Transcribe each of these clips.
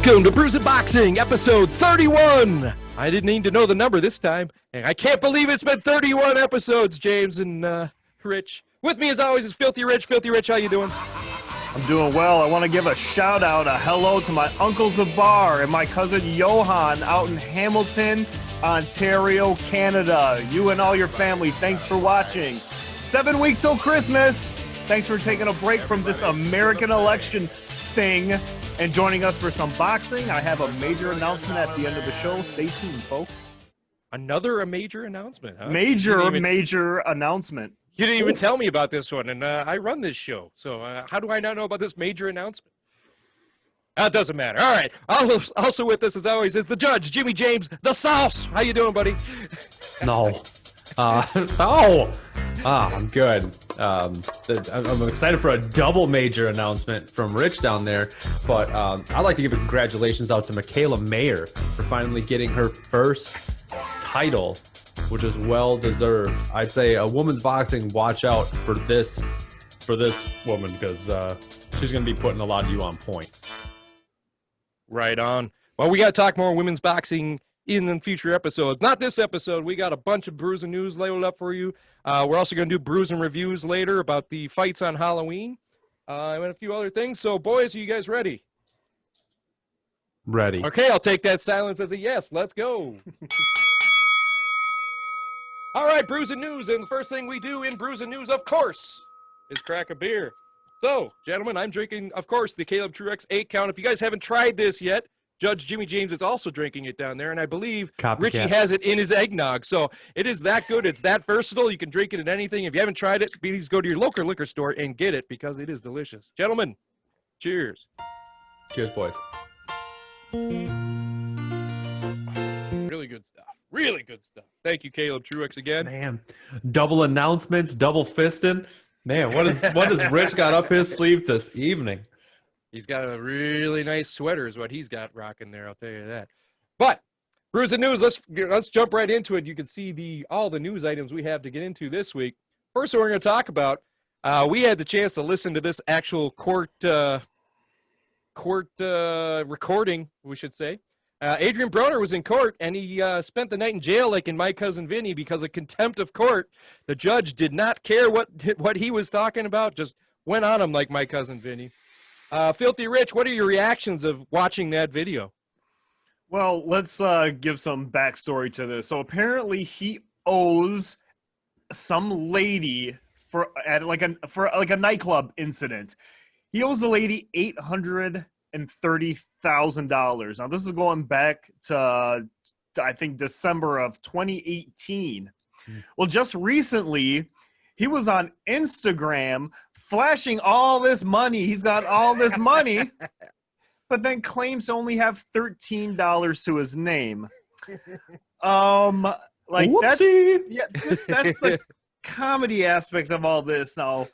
Welcome to Brews and Boxing, episode 31. I didn't need to know the number this time, and I can't believe it's been 31 episodes, James and Rich. With me, as always, is Filthy Rich. Filthy Rich, how you doing? I'm doing well. I want to give a shout out, a hello to my Uncle Zabar and my cousin Johan out in Hamilton, Ontario, Canada. You and all your family, thanks for watching. 7 weeks till Christmas. Thanks for taking a break from this American election thing and joining us for some boxing. I have a major announcement at the end of the show. Stay tuned, folks. A major announcement, huh? Major announcement. You didn't even tell me about this one, and I run this show, so how do I not know about this major announcement? It doesn't matter. All right. Also with us, as always, is the judge, Jimmy James, the Sauce. How you doing, buddy? No. I'm good. I'm excited for a double major announcement from Rich down there, but I'd like to give a congratulations out to Michaela Mayer for finally getting her first title, which is well deserved. I'd say a women's boxing, watch out for this woman, because she's going to be putting a lot of you on point. Right on. Well, we got to talk more women's boxing in the future episodes. Not this episode. We got a bunch of Brews and news loaded up for you. We're also going to do Brews and reviews later about the fights on Halloween and a few other things. So, boys, are you guys ready? Ready. Okay, I'll take that silence as a yes. Let's go. All right, Brews and news. And the first thing we do in Brews and news, of course, is crack a beer. So, gentlemen, I'm drinking, of course, the Caleb Truex 8 count. If you guys haven't tried this yet, Judge Jimmy James is also drinking it down there, and I believe Richie has it in his eggnog. So it is that good. It's that versatile. You can drink it in anything. If you haven't tried it, please go to your local liquor store and get it, because it is delicious. Gentlemen, cheers. Cheers, boys. Really good stuff. Really good stuff. Thank you, Caleb Truex, again. Man, double announcements, double fisting. Man, what has Rich got up his sleeve this evening? He's got a really nice sweater is what he's got rocking there, I'll tell you that. But, Brews and news, let's jump right into it. You can see all the news items we have to get into this week. First one we're going to talk about, we had the chance to listen to this actual court recording, we should say. Adrian Broner was in court, and he spent the night in jail like in My Cousin Vinny because of contempt of court. The judge did not care what he was talking about, just went on him like My Cousin Vinny. Filthy Rich, what are your reactions of watching that video? Well, let's give some backstory to this. So apparently he owes some lady for a nightclub incident. He owes the lady $830,000. Now this is going back to I think December of 2018. Well, just recently he was on Instagram flashing all this money. He's got all this money, but then claims to only have $13 to his name. Like Whoopsie. that's the comedy aspect of all this. Now,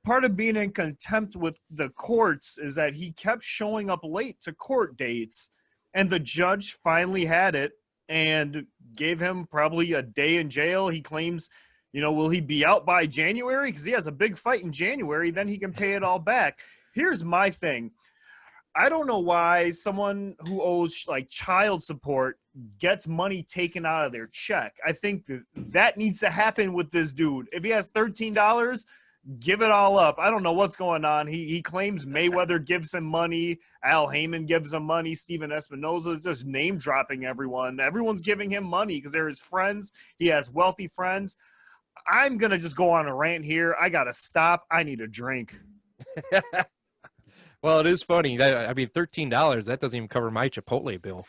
part of being in contempt with the courts is that he kept showing up late to court dates, and the judge finally had it and gave him probably a day in jail. He claims, will he be out by January? Because he has a big fight in January. Then he can pay it all back. Here's my thing. I don't know why someone who owes like child support gets money taken out of their check. I think that needs to happen with this dude. If he has $13, give it all up. I don't know what's going on. He claims Mayweather gives him money. Al Heyman gives him money. Steven Espinoza is just name dropping everyone. Everyone's giving him money because they're his friends. He has wealthy friends. I'm going to just go on a rant here. I got to stop. I need a drink. Well, it is funny. I mean, $13, that doesn't even cover my Chipotle bill.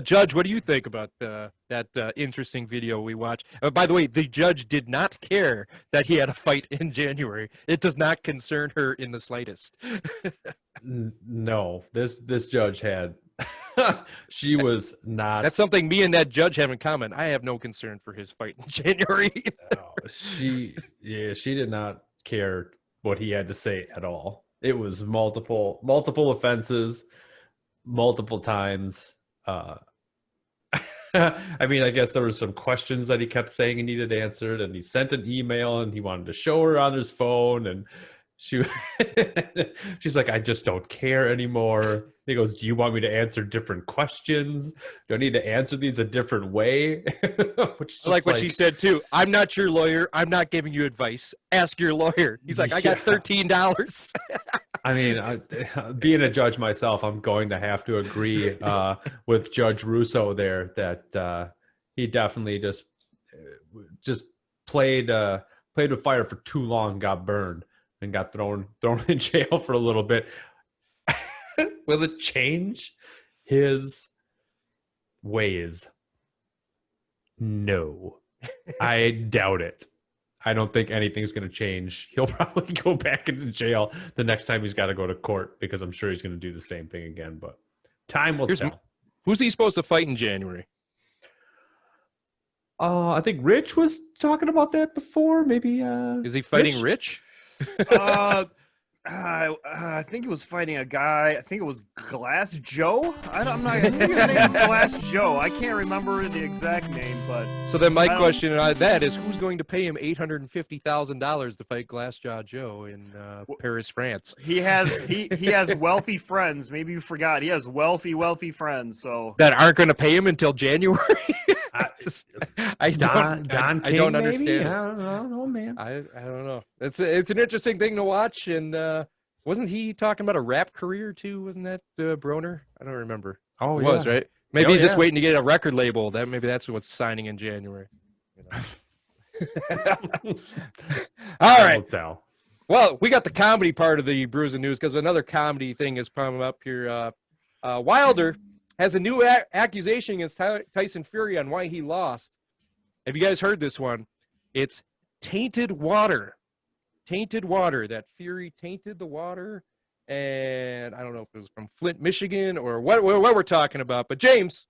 Judge, what do you think about that interesting video we watched? By the way, the judge did not care that he had a fight in January. It does not concern her in the slightest. No, this judge had she was not. That's something me and that judge have in common. I have no concern for his fight in January. No, she did not care what he had to say at all. It was multiple offenses, multiple times. I mean, I guess there were some questions that he kept saying he needed answered, and he sent an email and he wanted to show her on his phone, and She, she's like, I just don't care anymore. He goes, do you want me to answer different questions? Do I need to answer these a different way? Which I like what she said too. I'm not your lawyer. I'm not giving you advice. Ask your lawyer. He's like, I got $13. I mean, being a judge myself, I'm going to have to agree with Judge Russo there that he definitely just played with fire for too long, got burned, and got thrown in jail for a little bit. Will it change his ways? No, I doubt it. I don't think anything's going to change. He'll probably go back into jail the next time he's got to go to court, because I'm sure he's going to do the same thing again. But time will tell. Who's he supposed to fight in January? I think Rich was talking about that before. Maybe is he fighting Rich? I think he was fighting a guy. I think it was Glass Joe. I think his name was Glass Joe. I can't remember the exact name, but so then my question on that is, who's going to pay him $850,000 to fight Glass Jaw Joe in Paris, France? He has wealthy friends. Maybe you forgot. He has wealthy friends. So that aren't going to pay him until January. I don't understand. Maybe? I don't know, man. I don't know. It's an interesting thing to watch. And wasn't he talking about a rap career too? Wasn't that Broner? I don't remember. Oh, it yeah. was, right? Maybe he's just waiting to get a record label. Maybe that's what's signing in January. You know? All right. Well, we got the comedy part of the Brews and News because another comedy thing is coming up here. Wilder has a new accusation against Tyson Fury on why he lost. Have you guys heard this one? It's tainted water. Tainted water. That Fury tainted the water. And I don't know if it was from Flint, Michigan, or what we're talking about. But, James,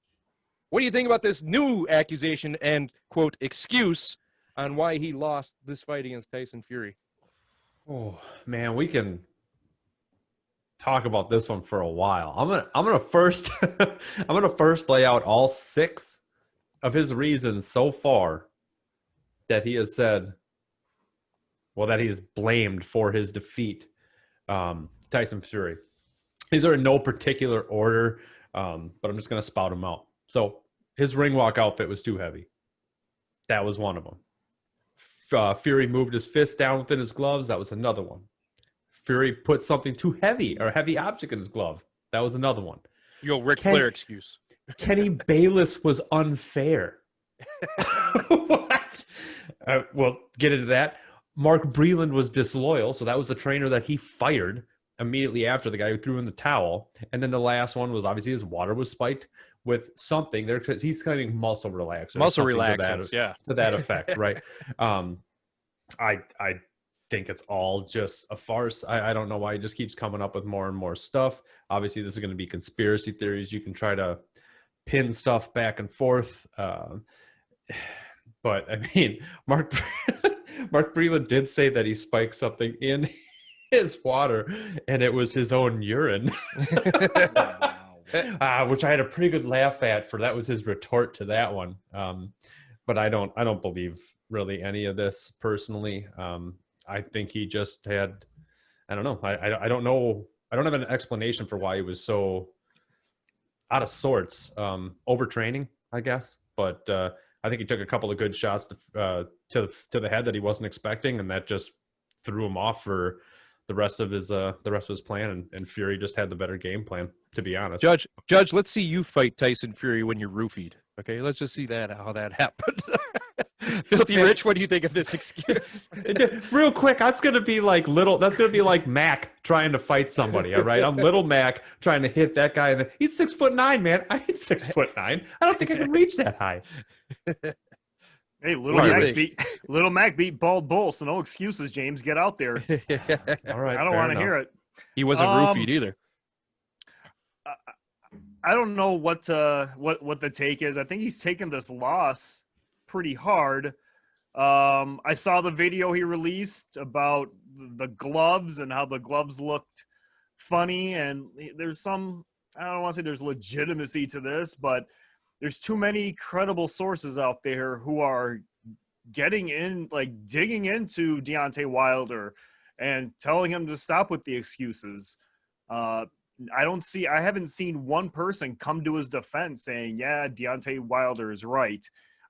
what do you think about this new accusation and, quote, excuse on why he lost this fight against Tyson Fury? Oh, man, we can talk about this one for a while. I'm gonna first lay out all 6 of his reasons so far that he has said, well, that he's blamed for his defeat, Tyson Fury. These are in no particular order, but I'm just gonna spout them out. So his ring walk outfit was too heavy. That was one of them. Fury moved his fist down within his gloves. That was another one. Fury put something too heavy or a heavy object in his glove. That was another one. Yo, Ric Flair excuse. Kenny Bayless was unfair. What? We'll get into that. Mark Breland was disloyal. So that was the trainer that he fired immediately after, the guy who threw in the towel. And then the last one was obviously his water was spiked with something there because he's claiming muscle relaxers. Muscle relaxers, to that effect, right? I think it's all just a farce. I don't know why he just keeps coming up with more and more stuff. Obviously, this is going to be conspiracy theories. You can try to pin stuff back and forth. But I mean, Mark Breland did say that he spiked something in his water, and it was his own urine. Which I had a pretty good laugh at, for that was his retort to that one. But I don't believe really any of this personally. I think he just had, I don't know. I don't know. I don't have an explanation for why he was so out of sorts. Overtraining, I guess. But I think he took a couple of good shots to the head that he wasn't expecting, and that just threw him off for the rest of his plan. And Fury just had the better game plan, to be honest. Judge, let's see you fight Tyson Fury when you're roofied. Okay, let's just see how that happened. Filthy Rich, what do you think of this excuse? Real quick, that's gonna be like Mac trying to fight somebody. All right, I'm little Mac trying to hit that guy. He's 6'9", man. I ain't 6'9". I don't think I can reach that high. Hey, Little Mac beat Bald Bull, so no excuses, James. Get out there. All right, I don't want to hear it. He wasn't roofied either. I don't know what the take is. I think he's taken this loss pretty hard. I saw the video he released about the gloves and how the gloves looked funny, and there's some, I don't want to say there's legitimacy to this, but there's too many credible sources out there who are getting in, like digging into Deontay Wilder and telling him to stop with the excuses. I haven't seen one person come to his defense saying, yeah, Deontay Wilder is right.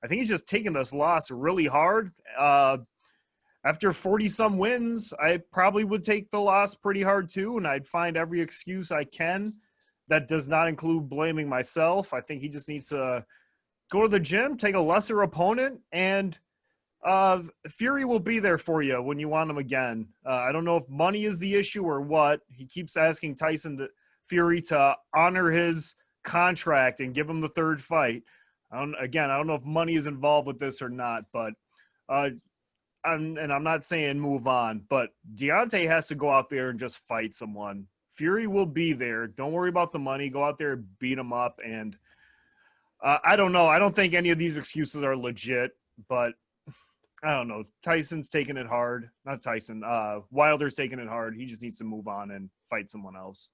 I think he's just taking this loss really hard. After 40-some wins, I probably would take the loss pretty hard too, and I'd find every excuse I can. That does not include blaming myself. I think he just needs to go to the gym, take a lesser opponent, and Fury will be there for you when you want him again. I don't know if money is the issue or what. He keeps asking Fury to honor his contract and give him the third fight. I don't know if money is involved with this or not, but I'm not saying move on, but Deontay has to go out there and just fight someone. Fury will be there. Don't worry about the money. Go out there and beat him up. And I don't know. I don't think any of these excuses are legit, but I don't know. Tyson's taking it hard. Not Tyson. Wilder's taking it hard. He just needs to move on and fight someone else.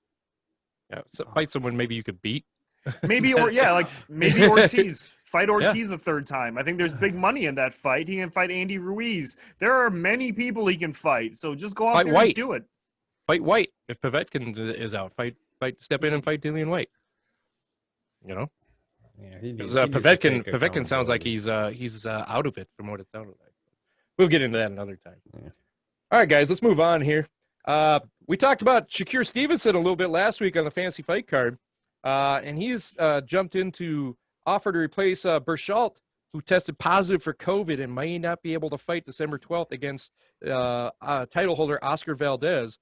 Yeah, so fight someone maybe you could beat. Maybe Ortiz. Fight Ortiz a third time. I think there's big money in that fight. He can fight Andy Ruiz. There are many people he can fight. So just go out there and do it. Fight White if Povetkin is out. Step in and fight Dillian White. You know, because Povetkin sounds like he's out of it from what it sounded like. We'll get into that another time. Yeah. All right, guys, let's move on here. We talked about Shakir Stevenson a little bit last week on the Fantasy Fight Card, and he's jumped into offer to replace Berchelt, who tested positive for COVID and may not be able to fight December 12th against title holder Oscar Valdez.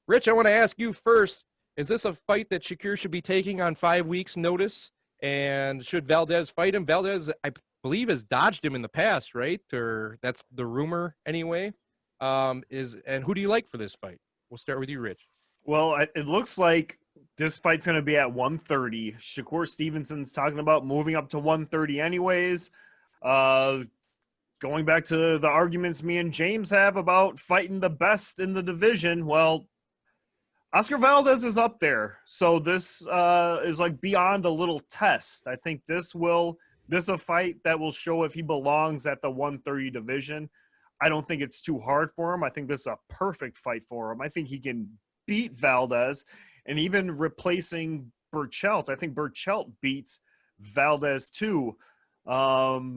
Rich, I want to ask you first, is this a fight that Shakir should be taking on 5 weeks' notice? And should Valdez fight him? Valdez, I believe, has dodged him in the past, right? Or that's the rumor anyway. And who do you like for this fight? We'll start with you, Rich. Well, it looks like this fight's going to be at 130. Shakir Stevenson's talking about moving up to 130 anyways. Going back to the arguments me and James have about fighting the best in the division, well, Oscar Valdez is up there. So this is like beyond a little test. I think this is a fight that will show if he belongs at the 130 division. I don't think it's too hard for him. I think this is a perfect fight for him. I think he can beat Valdez, and even replacing Berchelt. I think Berchelt beats Valdez too. Yeah,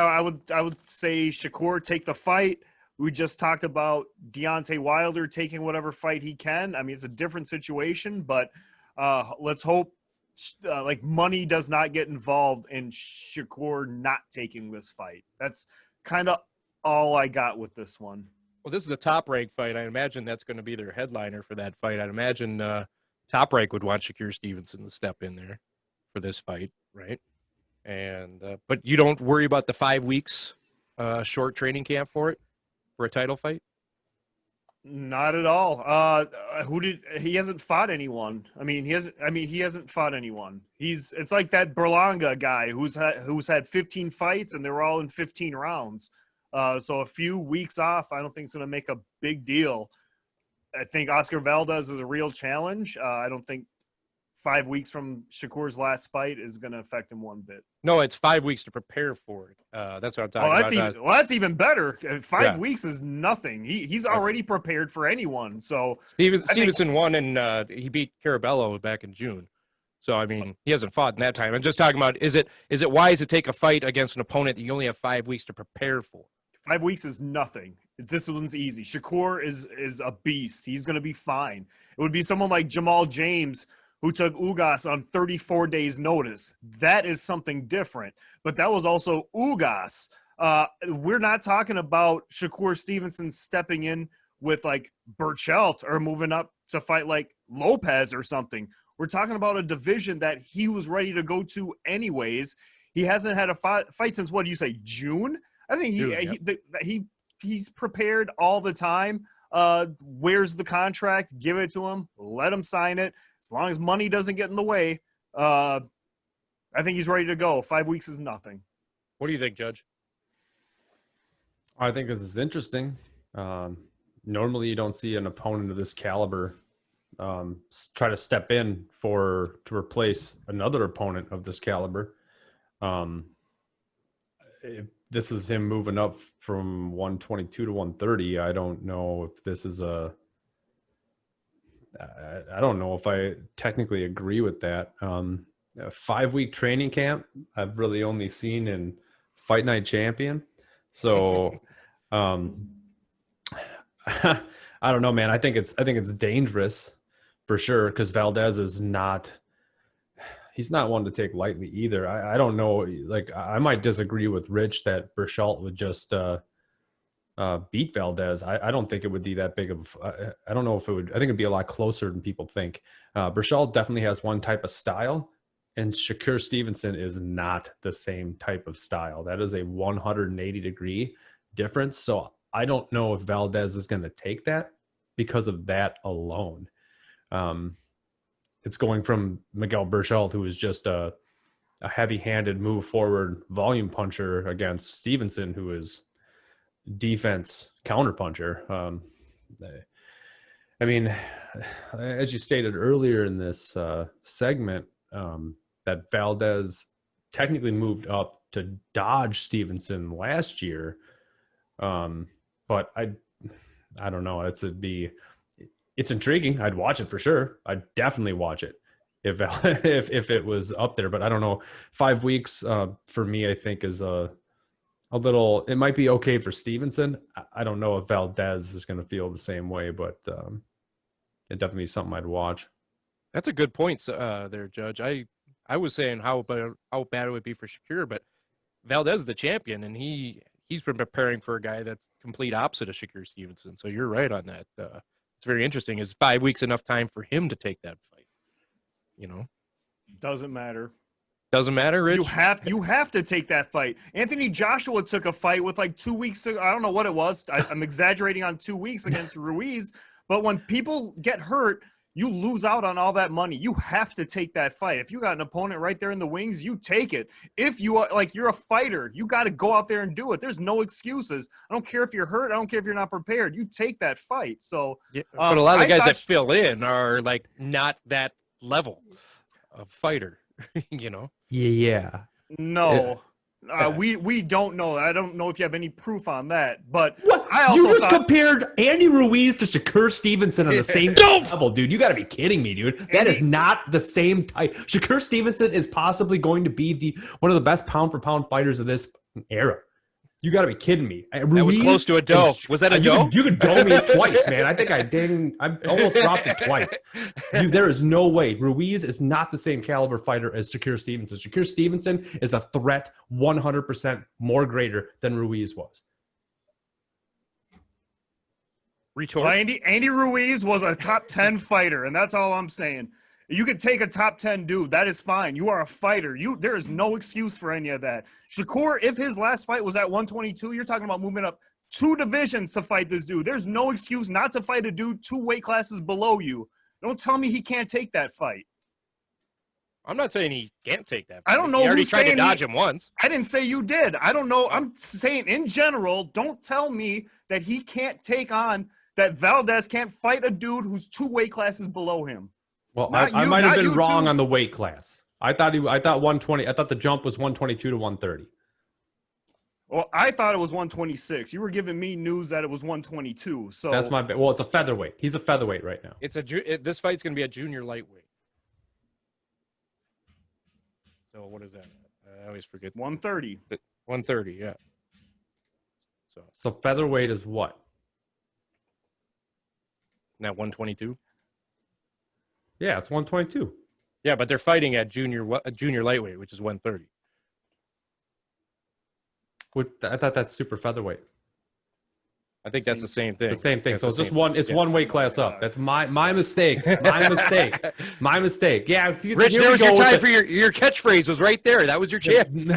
I would say Shakir take the fight. We just talked about Deontay Wilder taking whatever fight he can. I mean, it's a different situation, but let's hope like money does not get involved in Shakir not taking this fight. That's kind of all I got with this one. Well, this is a Top Rank fight. I imagine that's going to be their headliner for that fight. I'd imagine Top Rank would want Shakir Stevenson to step in there for this fight, right? And but you don't worry about the 5 weeks short training camp for a title fight? Not at all. He hasn't fought anyone. He hasn't fought anyone. It's like that Berlanga guy who's had 15 fights and they were all in 15 rounds. So a few weeks off, I don't think it's going to make a big deal. I think Oscar Valdez is a real challenge. I don't think 5 weeks from Shakir's last fight is going to affect him one bit. No, it's 5 weeks to prepare for it. That's what I'm talking about. That's even better. 5 weeks is nothing. He's already prepared for anyone. So Stevenson won, and he beat Carabello back in June. So, I mean, he hasn't fought in that time. I'm just talking about, is it wise to take a fight against an opponent that you only have 5 weeks to prepare for? 5 weeks is nothing. This one's easy. Shakir is a beast. He's going to be fine. It would be someone like Jamal James, who took Ugas on 34 days notice. That is something different. But that was also Ugas. We're not talking about Shakir Stevenson stepping in with like Berchelt or moving up to fight like Lopez or something. We're talking about a division that he was ready to go to anyways. He hasn't had a fight since, what do you say, June? I think he's prepared all the time. Where's the contract? Give it to him. Let him sign it. As long as money doesn't get in the way, I think he's ready to go. 5 weeks is nothing. What do you think, Judge? I think this is interesting. Normally, you don't see an opponent of this caliber try to step in to replace another opponent of this caliber. if this is him moving up from 122 to 130. I don't know if this is I don't know if I technically agree with that. A 5-week training camp, I've really only seen in Fight Night Champion. So, I don't know, man. I think it's dangerous for sure because Valdez is not. He's not one to take lightly either. I don't know. Like I might disagree with Rich that Berchelt would just beat Valdez. I don't think it would be that big of. I don't know if it would. I think it'd be a lot closer than people think. Berchelt definitely has one type of style, and Shakir Stevenson is not the same type of style. That is a 180-degree difference. So I don't know if Valdez is going to take that because of that alone. It's going from Miguel Berchelt, who is just a heavy-handed move forward volume puncher, against Stevenson, who is defense counterpuncher. I mean, as you stated earlier in this segment, that Valdez technically moved up to dodge Stevenson last year, but I don't know. It's intriguing. I'd watch it for sure. I'd definitely watch it if it was up there. But I don't know. 5 weeks for me, I think, is a little. It might be okay for Stevenson. I don't know if Valdez is going to feel the same way, but it definitely is something I'd watch. That's a good point there, Judge. I was saying how bad it would be for Shakir, but Valdez is the champion, and he's been preparing for a guy that's complete opposite of Shakir Stevenson. So you're right on that. It's very interesting. Is 5 weeks enough time for him to take that fight? Doesn't matter. Doesn't matter, Rich? You have to take that fight. Anthony Joshua took a fight with like 2 weeks ago. I don't know what it was. I'm exaggerating on 2 weeks against Ruiz. But when people get hurt, you lose out on all that money. You have to take that fight. If you got an opponent right there in the wings, you take it. If you are like you're a fighter, you got to go out there and do it. There's no excuses. I don't care if you're hurt. I don't care if you're not prepared. You take that fight. So, yeah, but a lot of the guys that fill in are like not that level of fighter. Yeah. No. We don't know. I don't know if you have any proof on that, but what? I also you just compared Andy Ruiz to Shakir Stevenson on the same level, dude. You got to be kidding me, dude. That is not the same type. Shakir Stevenson is possibly going to be one of the best pound for pound fighters of this era. You got to be kidding me. Ruiz, that was close to a dough. Was that a dough? You could dough me twice, man. I think I almost dropped it twice. Dude, there is no way. Ruiz is not the same caliber fighter as Shakir Stevenson. Shakir Stevenson is a threat 100% more greater than Ruiz was. Retort. Well, Andy Ruiz was a top 10 fighter, and that's all I'm saying. You could take a top 10 dude. That is fine. You are a fighter. There is no excuse for any of that. Shakur, if his last fight was at 122, you're talking about moving up 2 divisions to fight this dude. There's no excuse not to fight a dude 2 weight classes below you. Don't tell me he can't take that fight. I'm not saying he can't take that fight. I don't know. He already tried to dodge him once. I didn't say you did. I don't know. I'm saying in general, don't tell me that he can't take on, that Valdez can't fight a dude who's 2 weight classes below him. Well, I might have been wrong on the weight class. I thought 120. I thought the jump was 122 to 130. Well, I thought it was 126. You were giving me news that it was 122. So that's my. Well, it's a featherweight. He's a featherweight right now. This fight's going to be a junior lightweight. So what is that? I always forget. 130. 130. Yeah. So featherweight is what? Now 122. Yeah, it's 122. Yeah, but they're fighting at junior lightweight, which is 130. I thought that's super featherweight. I think that's the same thing. The same thing. That's so it's just one. It's one weight class up. That's my mistake. My mistake. My mistake. Yeah, Rich, there was your time for your catchphrase was right there. That was your chance.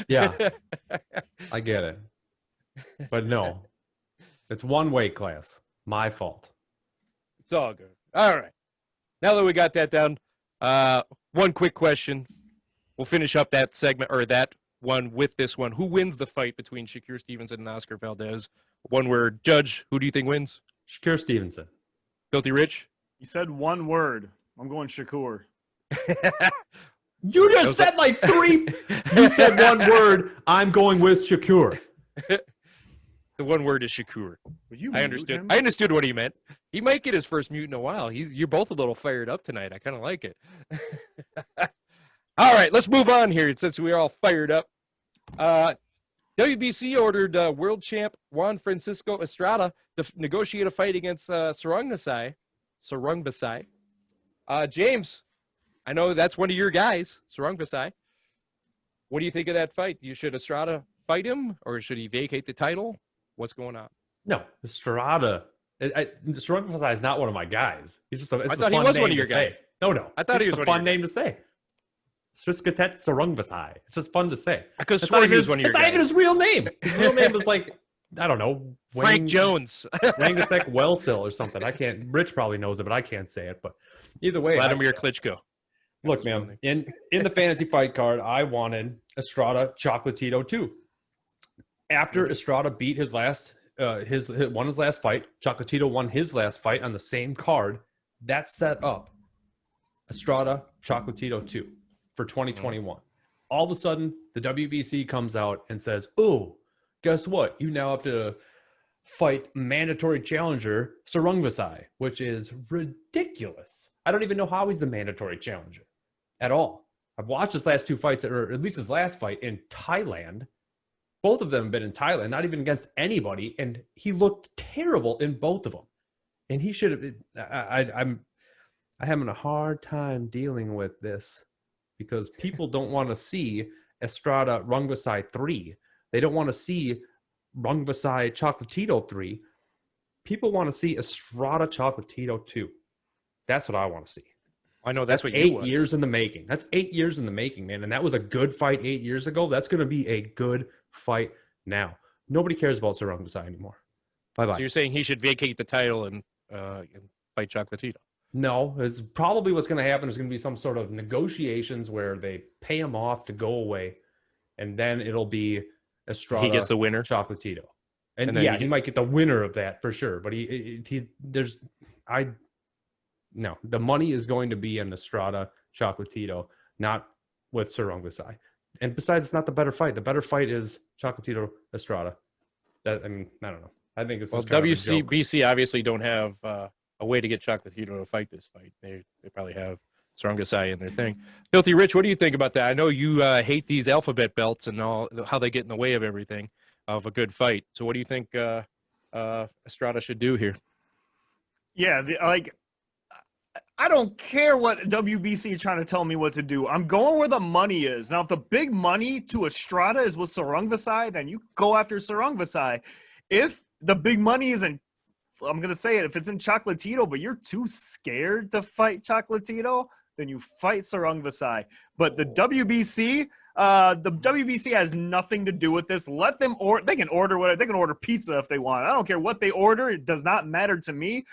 Yeah, I get it. But no, it's one weight class. My fault. It's all good. All right. Now that we got that down, one quick question. We'll finish up that segment or that one with this one. Who wins the fight between Shakir Stevenson and Oscar Valdez? One word. Judge, who do you think wins? Shakir Stevenson. Filthy Rich? You said one word. I'm going Shakur. You just said like 3. You said one word. I'm going with Shakir. The one word is Shakur. You I mute understood. him? I understood what he meant. He might get his first mute in a while. You're both a little fired up tonight. I kind of like it. All right, let's move on here since we're all fired up. WBC ordered world champ Juan Francisco Estrada to negotiate a fight against Sor Rungvisai. James, I know that's one of your guys, Sor Rungvisai. What do you think of that fight? Should Estrada fight him, or should he vacate the title? What's going on? No, Estrada. Sor Rungvisai is not one of my guys. He's just I thought he was one of your guys. No. I thought he was a one of fun your name to say. Sriskatet Sor Rungvisai. It's just fun to say. Because Sor he was one of your guys. It's not even his real name. His real name is like, I don't know. Frank Jones. Rangasek Wellsill or something. I can't. Rich probably knows it, but I can't say it. But either way. Vladimir Klitschko. Look, man, in the fantasy fight card, I wanted Estrada Chocolatito too. After Estrada beat his last, won his last fight, Chocolatito won his last fight on the same card. That set up Estrada Chocolatito 2 for 2021. All of a sudden, the WBC comes out and says, "Oh, guess what? You now have to fight mandatory challenger Sor Rungvisai," which is ridiculous. I don't even know how he's the mandatory challenger at all. I've watched his last 2 fights, or at least his last fight in Thailand. Both of them have been in Thailand, not even against anybody, and he looked terrible in both of them. And he should have. I'm having a hard time dealing with this because people don't want to see Estrada Rungvisai 3. They don't want to see Rungvisai Chocolatito 3. People want to see Estrada Chocolatito 2. That's what I want to see. I know that's what 8 years in the making. That's 8 years in the making, man. And that was a good fight 8 years ago. That's going to be a good fight now. Nobody cares about Sor Rungvisai anymore. Bye-bye. So you're saying he should vacate the title and fight Chocolatito? No, it's probably what's going to happen is going to be some sort of negotiations where they pay him off to go away, and then it'll be Estrada. He gets the winner, Chocolatito, and yeah, he might get the winner of that for sure. But no, the money is going to be in Estrada Chocolatito, not with Sor Rungvisai. And besides, it's not the better fight. The better fight is Chocolatito Estrada. I don't know. I think it's WCBC obviously don't have a way to get Chocolatito to fight this fight. They probably have Sor Rungvisai in their thing. Filthy Rich, what do you think about that? I know you hate these alphabet belts and all how they get in the way of everything of a good fight. So what do you think Estrada should do here? Yeah, I don't care what WBC is trying to tell me what to do. I'm going where the money is. Now, if the big money to Estrada is with Sor Rungvisai, then you go after Sor Rungvisai. If the big money isn't, I'm going to say it, if it's in Chocolatito, but you're too scared to fight Chocolatito, then you fight Sor Rungvisai. But the WBC has nothing to do with this. Let them they can order whatever. They can order pizza if they want. I don't care what they order. It does not matter to me.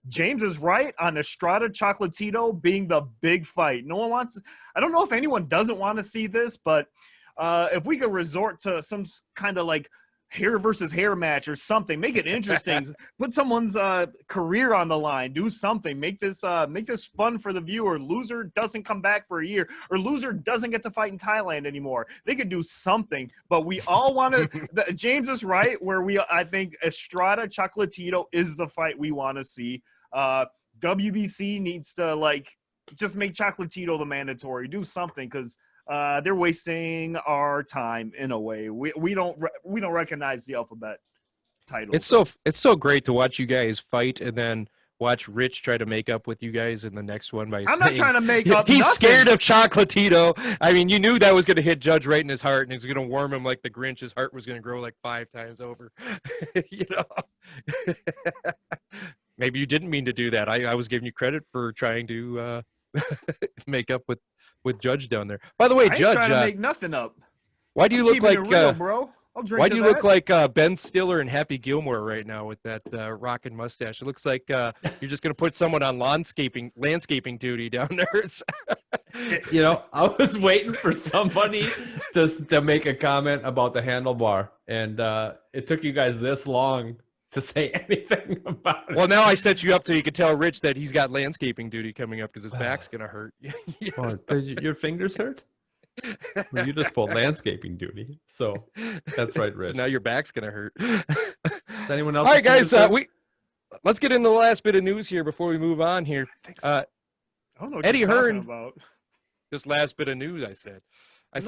James is right on Estrada Chocolatito being the big fight. No one wants. I don't know if anyone doesn't want to see this, but if we could resort to some kind of like hair versus hair match or something, make it interesting. Put someone's career on the line. Do something. Make this fun for the viewer. Loser doesn't come back for a year, or loser doesn't get to fight in Thailand anymore. They could do something, but we all want to. James is right. I think Estrada Chocolatito is the fight we want to see. WBC needs to just make Chocolatito the mandatory. Do something because. They're wasting our time in a way. We don't recognize the alphabet title. It's so great to watch you guys fight and then watch Rich try to make up with you guys in the next one by I'm not trying to make up. He's nothing. Scared of Chocolatito. I mean, you knew that was going to hit Judge right in his heart, and it's going to warm him like the Grinch. His heart was going to grow like 5 times over. Maybe you didn't mean to do that. I was giving you credit for trying to make up with Judge down there. By the way, I ain't Judge, trying to make nothing up. Why do you look like real, bro? Why do you look like Ben Stiller and Happy Gilmore right now with that rockin' mustache? It looks like you're just going to put someone on landscaping duty down there. I was waiting for somebody to make a comment about the handlebar, and it took you guys this long to say anything about it. Well, now I set you up so you could tell Rich that he's got landscaping duty coming up because his back's gonna hurt. Well, did your fingers hurt? Well, you just pulled landscaping duty, so that's right, Rich. So now your back's gonna hurt. Is anyone else? All right, guys. Let's get into the last bit of news here before we move on here. I don't know what Eddie you're talking Hearn. about. This last bit of news, I said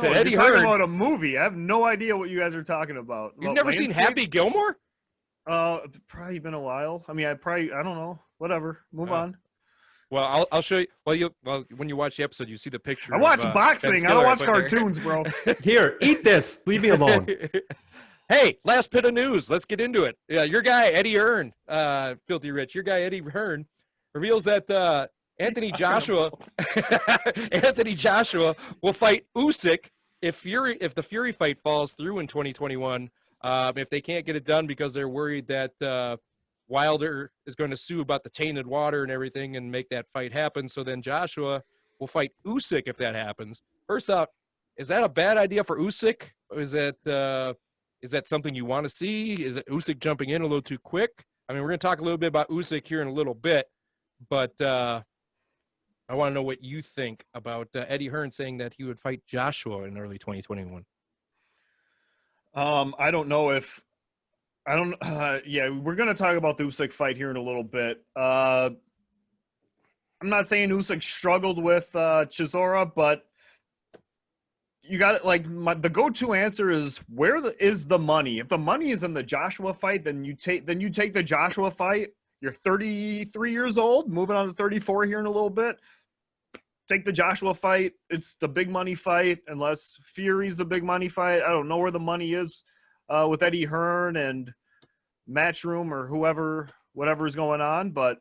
No, Eddie you're talking Hearn. about a movie. I have no idea what you guys are talking about. You've never seen Happy Gilmore? Probably been a while. I mean, I don't know. Whatever. Move on. Well, I'll show you. Well, when you watch the episode, you see the picture. I watch boxing. I don't watch Stiller. cartoons, bro. Here, eat this. Leave me alone. Hey, last bit of news. Let's get into it. Yeah, your guy Eddie Hearn, Filthy Rich. Your guy Eddie Hearn reveals that Anthony Joshua will fight Usyk if the Fury fight falls through in 2021. If they can't get it done because they're worried that Wilder is going to sue about the tainted water and everything and make that fight happen. So then Joshua will fight Usyk if that happens. First off, is that a bad idea for Usyk? Or is that something you want to see? Is it Usyk jumping in a little too quick? I mean, we're going to talk a little bit about Usyk here in a little bit, but I want to know what you think about Eddie Hearn saying that he would fight Joshua in early 2021. I don't know if yeah, we're gonna talk about the Usyk fight here in a little bit. I'm not saying Usyk struggled with Chisora, but you got it. Like the go-to answer is is the money? If the money is in the Joshua fight, then you take the Joshua fight. You're 33 years old, moving on to 34 here in a little bit. Take the Joshua fight. It's the big money fight, unless Fury's the big money fight. I don't know where the money is with Eddie Hearn and Matchroom or whatever's going on. But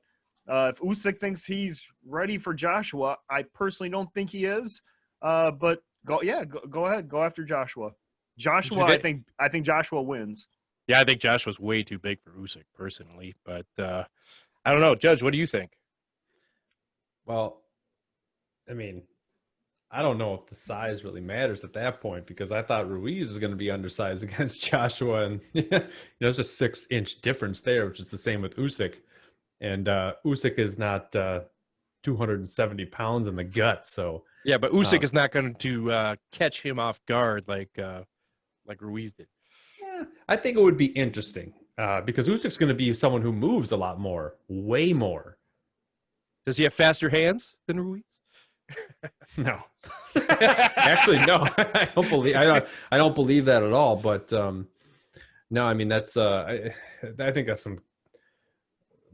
if Usyk thinks he's ready for Joshua, I personally don't think he is. But go ahead, go after Joshua. I think Joshua wins. Yeah, I think Joshua's way too big for Usyk personally, but I don't know. Judge, what do you think? Well, I mean, I don't know if the size really matters at that point because I thought Ruiz is going to be undersized against Joshua, and it's a 6-inch difference there, which is the same with Usyk. And Usyk is not 270 pounds in the gut, so yeah, but Usyk is not going to catch him off guard like Ruiz did. Yeah, I think it would be interesting because Usyk's going to be someone who moves a lot more, way more. Does he have faster hands than Ruiz? No, actually, no. I don't believe that at all. But no, I mean that's I think that's some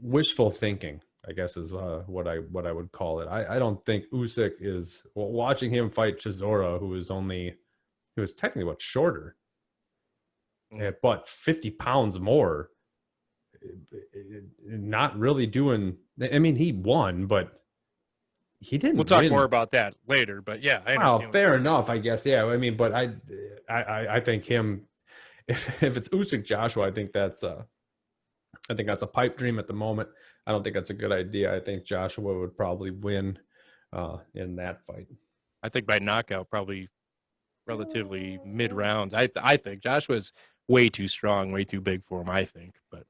wishful thinking, I guess is what I would call it. I don't think Usyk is watching him fight Chisora, who was technically shorter, but 50 pounds more. Not really doing. I mean, he won, but he didn't. We'll talk win. more about that later, but yeah, I understand. Well, fair enough, I guess. Yeah, I mean, but I think him. If it's Usyk Joshua, I think that's a pipe dream at the moment. I don't think that's a good idea. I think Joshua would probably win in that fight. I think by knockout, probably relatively mid rounds. I think Joshua's way too strong, way too big for him. I think, but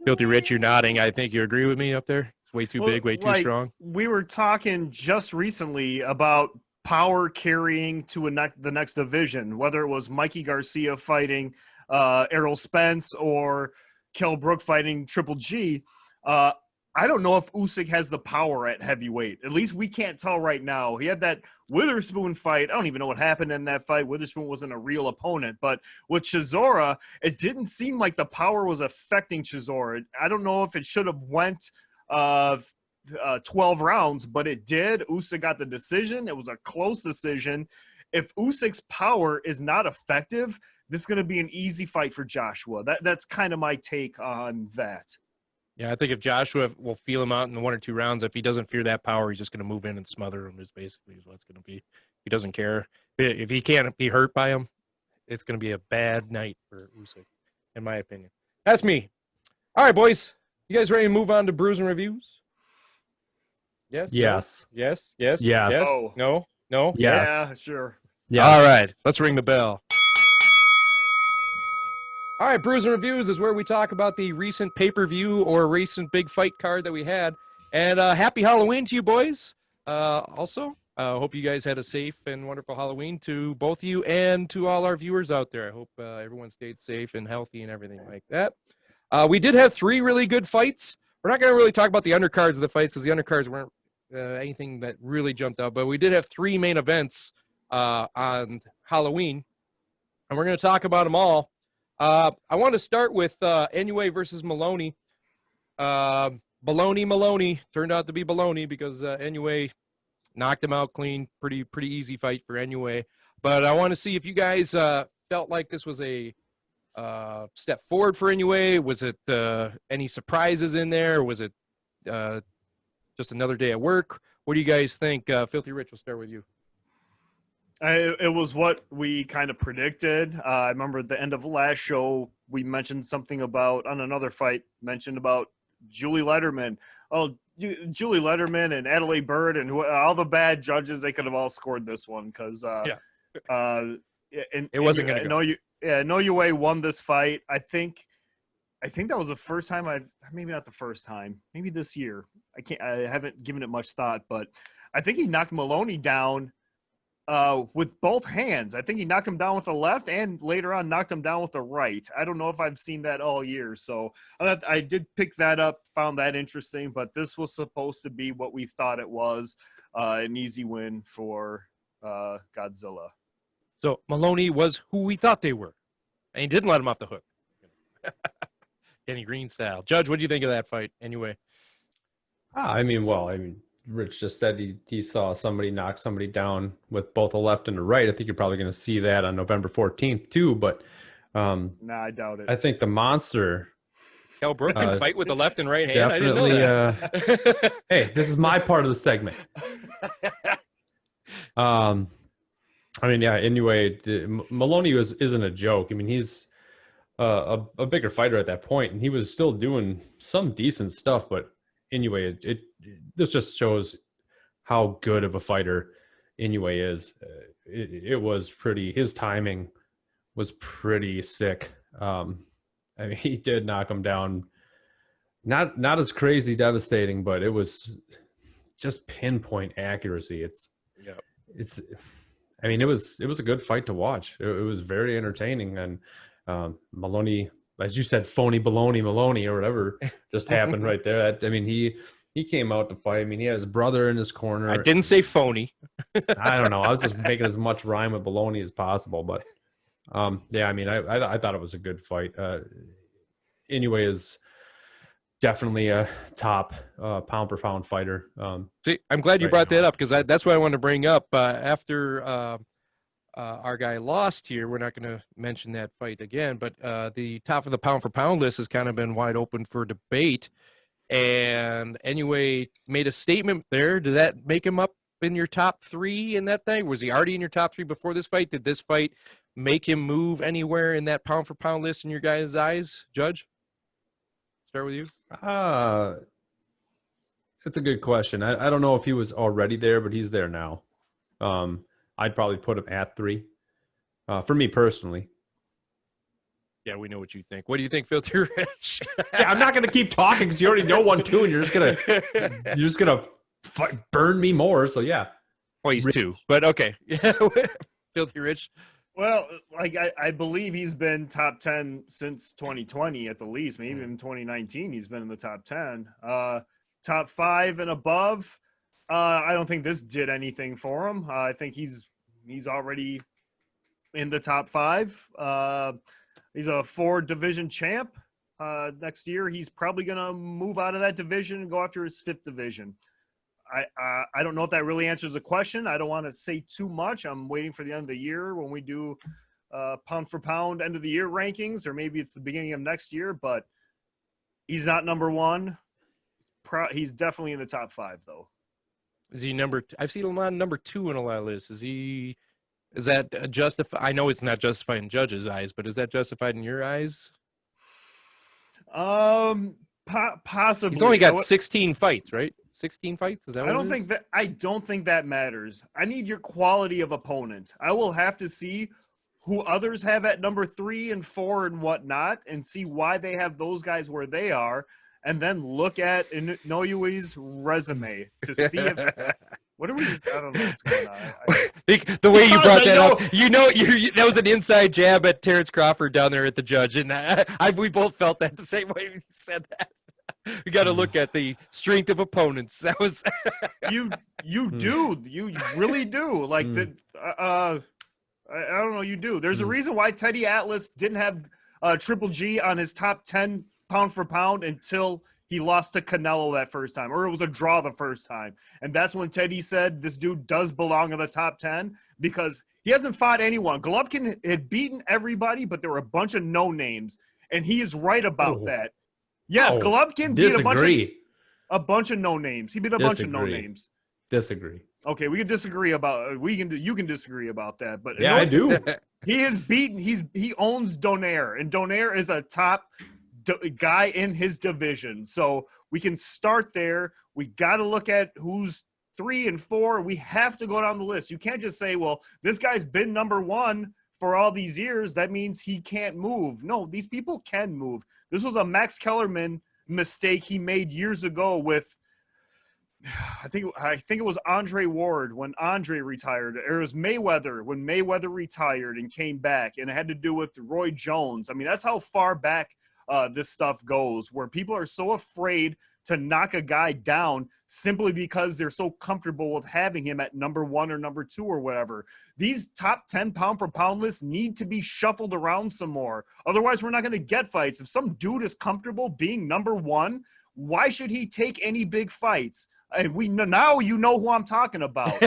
Filthy Rich, you're nodding. I think you agree with me up there. Way too big, way too strong. We were talking just recently about power carrying to the next division, whether it was Mikey Garcia fighting Errol Spence or Kell Brook fighting Triple G. I don't know if Usyk has the power at heavyweight. At least we can't tell right now. He had that Witherspoon fight. I don't even know what happened in that fight. Witherspoon wasn't a real opponent. But with Chisora, it didn't seem like the power was affecting Chisora. I don't know if it should have went 12 rounds, but it did. Usyk got the decision. It was a close decision. If Usyk's power is not effective, this is going to be an easy fight for Joshua. That's kind of my take on that. Yeah, I think if Joshua will feel him out in 1 or 2 rounds, if he doesn't fear that power, he's just going to move in and smother him. Is basically what it's going to be. He doesn't care if he can't be hurt by him. It's going to be a bad night for Usyk, in my opinion. That's me. All right, boys. You guys ready to move on to brews and reviews? Yes. Yes. No? Yes. Yes. Yes. Yes. No. No. No. Yes. Yeah, sure. Yes. All right. Let's ring the bell. All right, Brews and Reviews is where we talk about the recent pay-per-view or recent big fight card that we had. And happy Halloween to you boys. Also, hope you guys had a safe and wonderful Halloween to both of you and to all our viewers out there. I hope everyone stayed safe and healthy and everything like that. We did have 3 really good fights. We're not going to really talk about the undercards of the fights because the undercards weren't anything that really jumped out. But we did have 3 main events on Halloween, and we're going to talk about them all. I want to start with Inoue versus Maloney. Maloney turned out to be baloney because Inoue knocked him out clean. Pretty easy fight for Inoue. But I want to see if you guys felt like this was a step forward for Inoue. Was it any surprises in there? Was it just another day at work? What do you guys think? Filthy Rich, we'll start with you. It was what we kind of predicted. I remember at the end of the last show, we mentioned something about, on another fight, mentioned about Julie Letterman. Oh, Julie Letterman and Adelaide Bird and all the bad judges, they could have all scored this one because it wasn't going to go. Inoue won this fight. I think that was the first time maybe not the first time, maybe this year. I haven't given it much thought, but I think he knocked Maloney down with both hands. I think he knocked him down with the left and later on knocked him down with the right. I don't know if I've seen that all year. So I did pick that up, found that interesting, but this was supposed to be what we thought it was, an easy win for Godzilla. So Maloney was who we thought they were, and he didn't let him off the hook. Denny Green style. Judge, what do you think of that fight anyway? Rich just said he saw somebody knock somebody down with both the left and the right. I think you're probably going to see that on November 14th too, but I doubt it. I think the monster Kel Brook can fight with the left and right hand. Definitely. I didn't know that. Hey, this is my part of the segment. Inoue, Maloney isn't a joke. I mean, he's a bigger fighter at that point, and he was still doing some decent stuff, but Inoue, this just shows how good of a fighter Inoue is. His timing was pretty sick. He did knock him down. Not as crazy devastating, but it was just pinpoint accuracy. It was a good fight to watch. It was very entertaining, and Maloney, as you said, phony baloney Maloney or whatever just happened right there. He came out to fight. I mean, he had his brother in his corner. I didn't say phony. I don't know. I was just making as much rhyme with baloney as possible, but I thought it was a good fight. Inoue is definitely a top pound per pound fighter. See, I'm glad you brought that up because that's what I wanted to bring up. After our guy lost here, we're not going to mention that fight again, but the top of the pound for pound list has kind of been wide open for debate. And Inoue made a statement there. Did that make him up in your top 3 in that thing? Was he already in your top 3 before this fight? Did this fight make him move anywhere in that pound for pound list in your guys' eyes? Judge, start with you. It's a good question. I don't know if he was already there, but he's there now. I'd probably put him at 3 for me personally. Yeah, we know what you think. What do you think, Filthy Rich? Yeah, I'm not going to keep talking because you already know 1, 2, and you're just gonna burn me more. So yeah. Well, he's 2, but okay. Filthy Rich. Well, I believe he's been top 10 since 2020 at the least. Maybe in 2019 he's been in the top 10. Top 5 and above. I don't think this did anything for him. I think he's already in the top 5. He's a 4-division champ. Next year, he's probably going to move out of that division and go after his 5th division. I don't know if that really answers the question. I don't want to say too much. I'm waiting for the end of the year when we do pound for pound end of the year rankings, or maybe it's the beginning of next year. But he's not number 1. He's definitely in the top 5, though. Is he number? I've seen him on number 2 in a lot of lists. Is that justified? I know it's not justified in judges' eyes, but is that justified in your eyes? Possibly. He's only got 16 fights, right? 16 fights? Is that what I don't think that matters. I need your quality of opponent. I will have to see who others have at number 3 and 4 and whatnot, and see why they have those guys where they are, and then look at Inouye's resume to see if what are we? I don't know what's going on. The way you brought that up, that was an inside jab at Terrence Crawford down there at the judge, and we both felt that the same way you said that. We got to look at the strength of opponents. That was you really do like the I don't know, you do. There's a reason why Teddy Atlas didn't have Triple G on his top 10 pound for pound until he lost to Canelo that first time, or it was a draw the first time. And that's when Teddy said this dude does belong in the top 10 because he hasn't fought anyone. Golovkin had beaten everybody, but there were a bunch of no names, and he is right about that. Yes, Golovkin beat a bunch of no names. He beat a bunch of no names. Disagree. Okay, we can disagree about you can disagree about that, but yeah, I do. He has beaten. He owns Donaire, and Donaire is a top guy in his division. So we can start there. We got to look at who's 3 and 4. We have to go down the list. You can't just say, well, this guy's been number 1 for all these years. That means he can't move. No, these people can move. This was a Max Kellerman mistake he made years ago with, I think it was Andre Ward when Andre retired. Or it was Mayweather when Mayweather retired and came back, and it had to do with Roy Jones. I mean, that's how far back this stuff goes, where people are so afraid to knock a guy down simply because they're so comfortable with having him at number 1 or number 2 or whatever. These top 10 pound for pound lists need to be shuffled around some more. Otherwise, we're not going to get fights. If some dude is comfortable being number 1, why should he take any big fights? And we know now, you know who I'm talking about.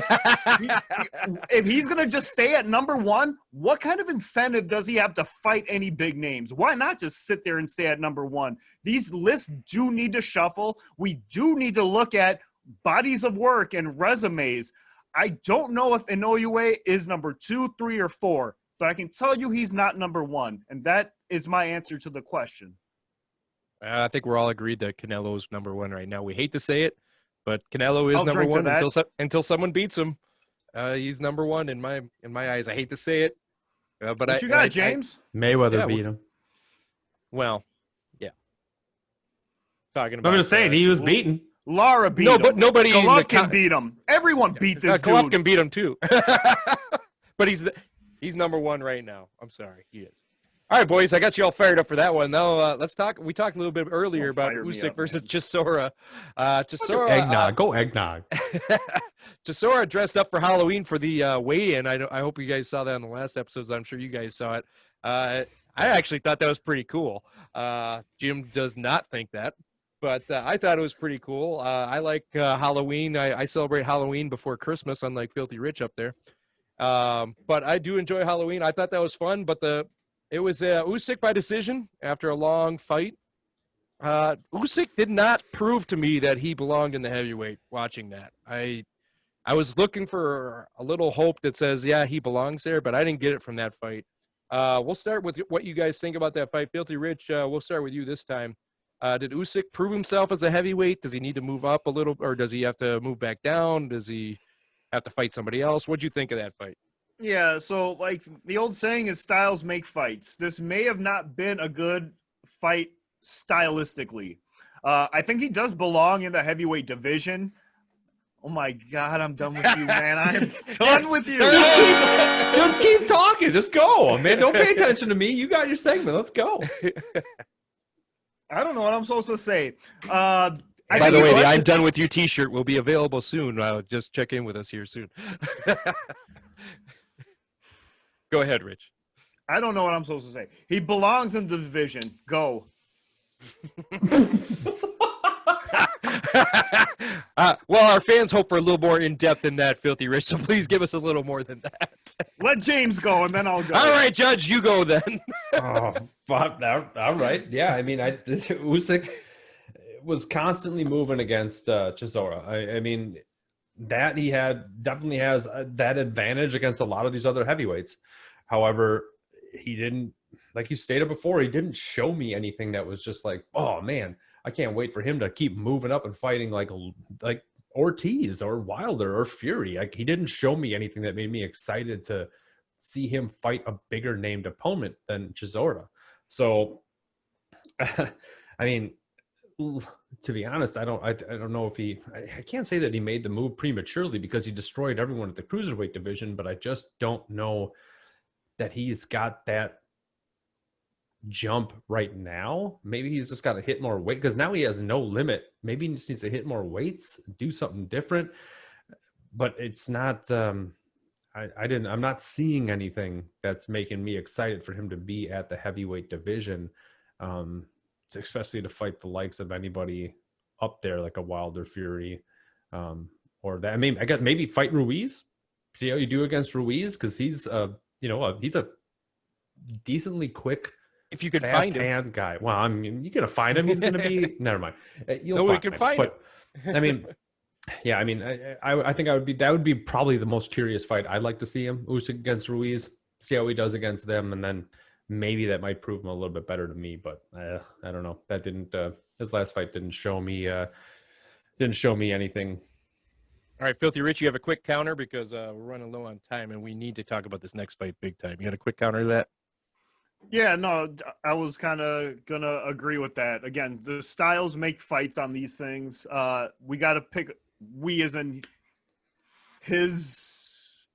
If he's going to just stay at number 1, what kind of incentive does he have to fight any big names? Why not just sit there and stay at number 1? These lists do need to shuffle. We do need to look at bodies of work and resumes. I don't know if Inoue is number 2, 3, or 4, but I can tell you he's not number 1. And that is my answer to the question. I think we're all agreed that Canelo's number 1 right now. We hate to say it, but Canelo is number 1 until someone beats him. He's number 1 in my eyes. I hate to say it, but what you got, James? Mayweather beat him. Well, yeah. Talking about. I'm just saying he was beaten. Lara beat him. But nobody. Golovkin beat him. Everyone beat this dude. Golovkin beat him too. But he's number 1 right now. I'm sorry, he is. All right, boys, I got you all fired up for that one. Now, let's talk. We talked a little bit earlier about Usyk versus Chisora. Eggnog. Go eggnog. Chisora dressed up for Halloween for the weigh-in. I hope you guys saw that in the last episodes. I'm sure you guys saw it. I actually thought that was pretty cool. Jim does not think that, but I thought it was pretty cool. I like Halloween. I celebrate Halloween before Christmas, unlike Filthy Rich up there. But I do enjoy Halloween. I thought that was fun, but it was Usyk by decision after a long fight. Usyk did not prove to me that he belonged in the heavyweight watching that. I was looking for a little hope that says, yeah, he belongs there, but I didn't get it from that fight. We'll start with what you guys think about that fight. Filthy Rich, we'll start with you this time. Did Usyk prove himself as a heavyweight? Does he need to move up a little, or does he have to move back down? Does he have to fight somebody else? What'd you think of that fight? Yeah, so like the old saying is styles make fights. This may have not been a good fight stylistically. I think he does belong in the heavyweight division. Oh my God, I'm done with you, man. I'm done with you. Just keep talking. Just go, man. Don't pay attention to me. You got your segment. Let's go. I don't know what I'm supposed to say. By the way, the I'm done with you t-shirt will be available soon. Just check in with us here soon. Go ahead, Rich. I don't know what I'm supposed to say. He belongs in the division. Go. Well, our fans hope for a little more in-depth than that, Filthy Rich, so please give us a little more than that. Let James go, and then I'll go. All right, Judge, you go then. All right. Yeah, I mean, Usyk was constantly moving against Chisora. I mean, that he definitely has that advantage against a lot of these other heavyweights. However, he didn't, like you stated before, he didn't show me anything that was just like, oh man, I can't wait for him to keep moving up and fighting like Ortiz or Wilder or Fury. Like, he didn't show me anything that made me excited to see him fight a bigger named opponent than Chisora. So, I mean, to be honest, I don't know if I can't say that he made the move prematurely because he destroyed everyone at the cruiserweight division, but I just don't know that he's got that jump right now. Maybe he's just got to hit more weight because now he has no limit. Maybe he just needs to hit more weights, do something different. But it's not. I'm not seeing anything that's making me excited for him to be at the heavyweight division, especially to fight the likes of anybody up there like a Wilder Fury, or that. I mean, I got maybe fight Ruiz. See how you do against Ruiz because he's he's a decently quick. If you could fast find him, hand guy. Well, I mean, you're gonna find him. He's gonna be. Never mind. Nobody can find him. I mean, yeah. I mean, I think that would be probably the most curious fight I'd like to see him. Usyk against Ruiz. See how he does against them, and then maybe that might prove him a little bit better to me. But I don't know. That didn't. His last fight didn't show me. Didn't show me anything. All right, Filthy Rich, you have a quick counter because we're running low on time, and we need to talk about this next fight big time. You got a quick counter to that? Yeah, no, I was kind of gonna agree with that. Again, the styles make fights on these things. We got to pick. We as in his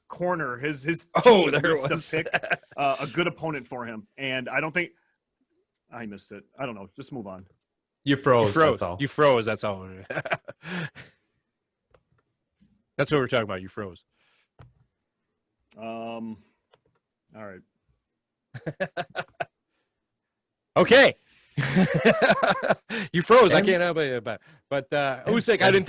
corner, his team there needs it was. to pick a good opponent for him. And I don't think I missed it. I don't know. Just move on. You froze. You froze. That's all. You froze. That's all. That's what we're talking about. You froze. All right. Okay. You froze. I can't help it. But Usyk, I didn't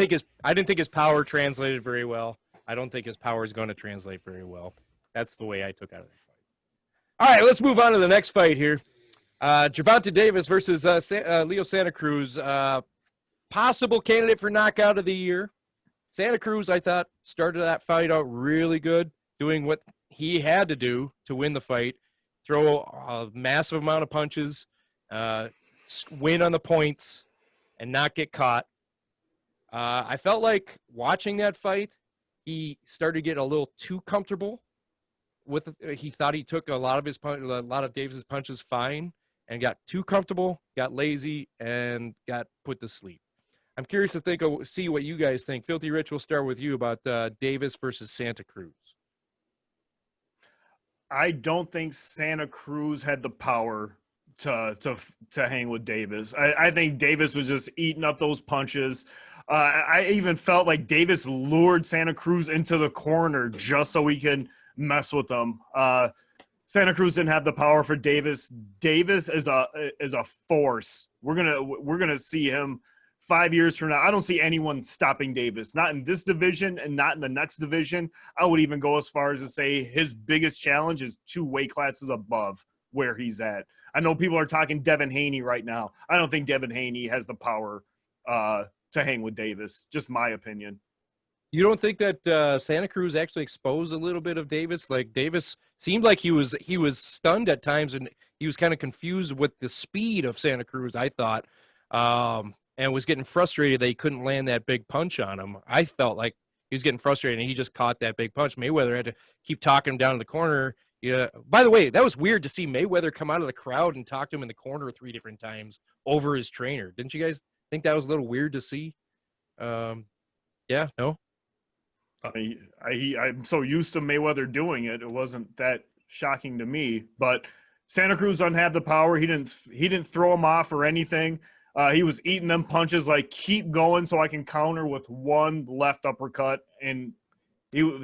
think his power translated very well. I don't think his power is going to translate very well. That's the way I took out of that fight. All right, let's move on to the next fight here. Javanta Davis versus Leo Santa Cruz. Possible candidate for knockout of the year. Santa Cruz, I thought, started that fight out really good, doing what he had to do to win the fight, throw a massive amount of punches, win on the points, and not get caught. I felt like watching that fight, he started to get a little too comfortable with. He thought he took a lot of Davis's punches fine, and got too comfortable, got lazy, and got put to sleep. I'm curious to see what you guys think. Filthy Rich, we'll start with you about Davis versus Santa Cruz. I don't think Santa Cruz had the power to hang with Davis. I think Davis was just eating up those punches. I even felt like Davis lured Santa Cruz into the corner just so he can mess with them. Santa Cruz didn't have the power for Davis. Davis is a force. We're gonna see him 5 years from now. I don't see anyone stopping Davis, not in this division and not in the next division. I would even go as far as to say his biggest challenge is 2 weight classes above where he's at. I know people are talking Devin Haney right now. I don't think Devin Haney has the power to hang with Davis. Just my opinion. You don't think that Santa Cruz actually exposed a little bit of Davis? Like Davis seemed like he was stunned at times, and he was kind of confused with the speed of Santa Cruz, I thought. And was getting frustrated that he couldn't land that big punch on him. I felt like he was getting frustrated, and he just caught that big punch. Mayweather had to keep talking him down in the corner. Yeah. By the way, that was weird to see Mayweather come out of the crowd and talk to him in the corner 3 different times over his trainer. Didn't you guys think that was a little weird to see? Yeah, no? I'm so used to Mayweather doing it. It wasn't that shocking to me. But Santa Cruz doesn't have the power. He didn't throw him off or anything. He was eating them punches like, keep going so I can counter with 1 left uppercut. And